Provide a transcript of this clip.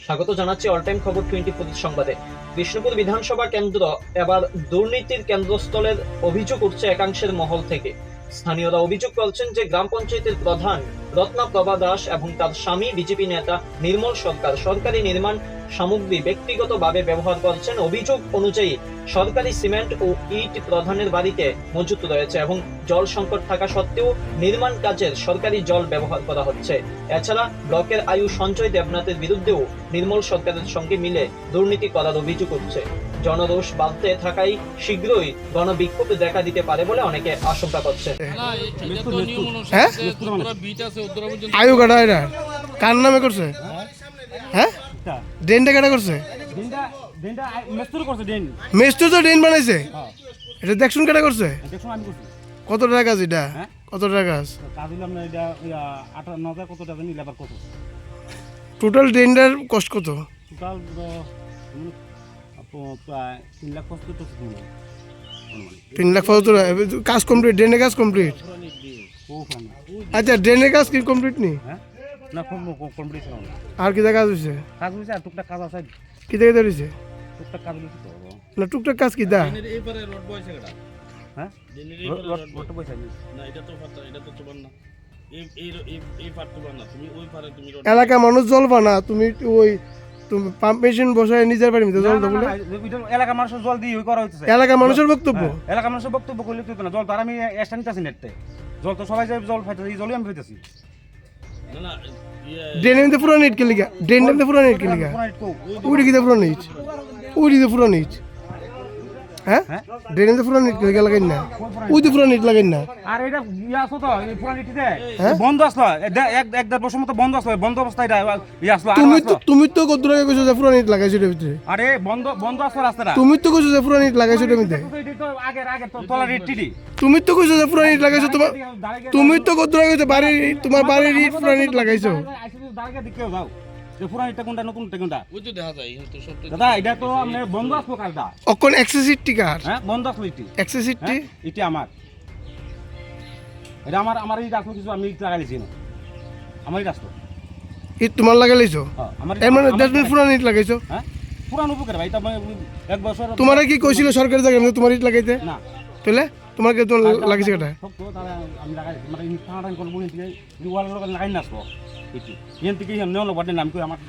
স্বাগত জানাচ্ছি all time খবর 24 সংবাদে। বিষ্ণুপুর বিধানসভা কেন্দ্র এবার দুর্নীতির কেন্দ্রস্থলের অভিযোগ উঠছে একাংশের মহল থেকে। স্থানীয়রা অভিযোগ করছেন যে গ্রাম পঞ্চায়েতের প্রধান রত্নাপ্রভা দাস এবং তার স্বামী বিজেপি নেতা নির্মল সরকার সরকারি নির্মাণ সামগ্রী ব্যক্তিগতভাবে ব্যবহার করছেন। অভিযোগ অনুযায়ী সরকারি সিমেন্ট ও ইট প্রধানের বাড়িতে মজুত রয়েছে এবং জল সংকট থাকা সত্ত্বেও নির্মাণ কাজের সরকারি জল ব্যবহার করা হচ্ছে। এছাড়া ব্লকের আয়ু সঞ্চয় দেবনাথের বিরুদ্ধেও নির্মল সরকারের সঙ্গে মিলে দুর্নীতি করার অভিযোগ উঠছে। জনরোষ বাড়তে থাকায় শীঘ্রই গণবিক্ষোভ দেখা দিতে পারে বলে অনেকে আশঙ্কা করছে। আয়ু কাটা এটা কার নামে করছে? হ্যাঁ, ড্রেনটা কাটা করছে? মেস্তুর তো ড্রেন বানাইছে, এটা দেখুন কাটা করছে। কত টাকা কাজ এটা? কত টাকা কাজ? টোটাল ড্রেনটার কষ্ট কত? টোটাল প্রায় 3 লাখ 3 লাখ 75 কাজ কমপ্লিট, ড্রেনের কাজ কমপ্লিট। আচ্ছা, ড্রেনের কাজ কি কমপ্লিট নি? না কমপ্লিট আর কি কাজ হয়েছে? কাজ হয়েছে আর টুকটাক কাজ আছে। কি থেকে ধরেছে? টুকটাক কাজ হয়েছে তো না, টুকটাক কাজ কি দা? এইবারে রোড বয়সে গড়া। হ্যাঁ, রোড পয়সা না, এটা তো ফাটা, এটা তো চবান না। এই পার তো না, তুমি ওই পারে তুমি রোড। এলাকা মানুষ জল পানা, তুমি ওই তুমি পাম্প মেশিন বসায় নিজের বাড়ির মধ্যে জল দাও বলে? এলাকা মানুষের জল দিয়ে ওই করা হইতেছে। এলাকা মানুষের বক্তব্য, এলাকা মানুষের বক্তব্য করলে তো না, জল তো আর আমি এক্সট্রা নিতেছি নেটতে। জল তো সবাই যায় জল ফাইতেছে, এই জলই আমি ফাইতেছি। না না, ড্রেনের মধ্যে পুরো নেট কেলিগা, ড্রেনের মধ্যে পুরো নেট কেলিগা, উড়ি গিয়ে পুরো নেট, উড়ি দিয়ে পুরো নেট। হ্যাঁ, ড্রেনের মধ্যে পুরো নেট কেলিগা লাগাই না, উই দিয়ে পুরো নেট লাগাই না। আর এটা ইয়া আসলো তো এই পুরানিটিতে বন্ধ আসলো, এক দেড় বছর মতো বন্ধ আসলো, বন্ধ অবস্থায় এটা ইয়া আসলো। তুমি তো কত টাকা কইছো যে পুরো নেট লাগাইছো এর ভিতরে? আরে বন্ধ আসলো রাস্তাটা। তুমি তো কইছো যে পুরো নেট লাগাইছো এর ভিতরে? আগে তলা রেটটি তুমি তো কইছো যে পুরো নেট লাগাইছো। তোমার তুমি তো কত টাকা কইছো বাড়ির, তোমার বাড়ির ইট পুরো নেট লাগাইছো। দাঁড়িয়ে দেখতে যাও যে পুরানিটা কোনটা নতুনটা কোনটা। ওই তো দেখা যায়, তো সব তো দাদা এটা তো আপনি বন্ধ আসলো কাজটা। অকন এক্সেসিভ টিকার, হ্যাঁ বন্ধ আসলো ইটি। এক্সেসিভ টি ইটি আমার, এটা আমার ইট আসলো কিছু, আমি ইট লাগাইছি না, আমার ইট আসলো। ইট তোমার লাগাইছো? আমার এর মানে দ্যাট মিন পুরো নেট লাগাইছো? হ্যাঁ পুরান উপকার ভাই, এটা এক বছর। তোমারে কি কইছিল সরকারি জায়গার মধ্যে তোমার ইট লাগাইতে? না, তাহলে তোমার কি তোমার লাগিছে কেটা? সব তো তারা আমি লাগাইছি, মানে ইট টান কোন বুঝি ওয়াল লাগাই না আসলো ইটি। এন থেকে নেওয়া বাড়ি নাম করে আমার